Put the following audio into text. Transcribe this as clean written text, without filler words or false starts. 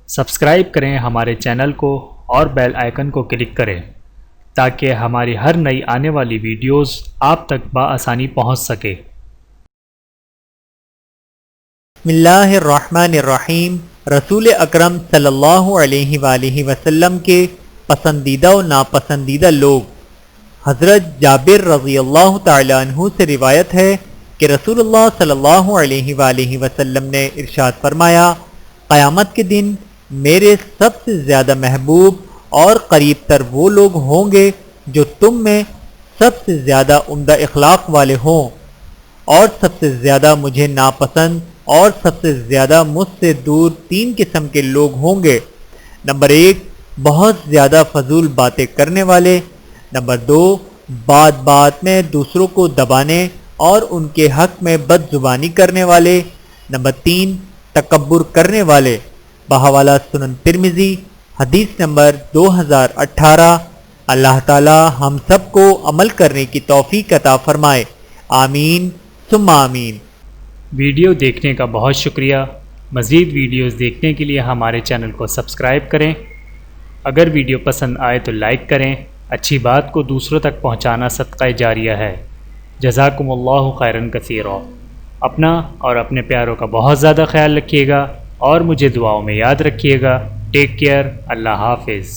Subscribe کریں ہمارے channel کو اور بیل آئیکن کو کلک کریں تاکہ ہماری ہر نئی آنے والی ویڈیوز آپ تک بآسانی پہنچ سکے۔ بسم اللہ الرحمن الرحیم۔ رسول اکرم صلی اللہ علیہ وآلہ وسلم کے پسندیدہ و ناپسندیدہ لوگ۔ حضرت جابر رضی اللہ تعالی عنہ سے روایت ہے کہ رسول اللہ صلی اللہ علیہ وآلہ وسلم نے ارشاد فرمایا، قیامت کے دن میرے سب سے زیادہ محبوب اور قریب تر وہ لوگ ہوں گے جو تم میں سب سے زیادہ عمدہ اخلاق والے ہوں، اور سب سے زیادہ مجھے ناپسند اور سب سے زیادہ مجھ سے دور تین قسم کے لوگ ہوں گے۔ نمبر 1، بہت زیادہ فضول باتیں کرنے والے۔ نمبر 2، بات بات میں دوسروں کو دبانے اور ان کے حق میں بد زبانی کرنے والے۔ نمبر 3، تکبر کرنے والے۔ بحوالہ سنن ترمذی، حدیث نمبر 2018۔ اللہ تعالی ہم سب کو عمل کرنے کی توفیق عطا فرمائے، آمین ثم آمین۔ ویڈیو دیکھنے کا بہت شکریہ۔ مزید ویڈیوز دیکھنے کے لیے ہمارے چینل کو سبسکرائب کریں۔ اگر ویڈیو پسند آئے تو لائک کریں۔ اچھی بات کو دوسروں تک پہنچانا صدقہ جاریہ ہے۔ جزاکم اللہ خیرا کثیرا۔ اپنا اور اپنے پیاروں کا بہت زیادہ خیال رکھیے گا اور مجھے دعاؤں میں یاد رکھیے گا۔ Take care. اللہ حافظ۔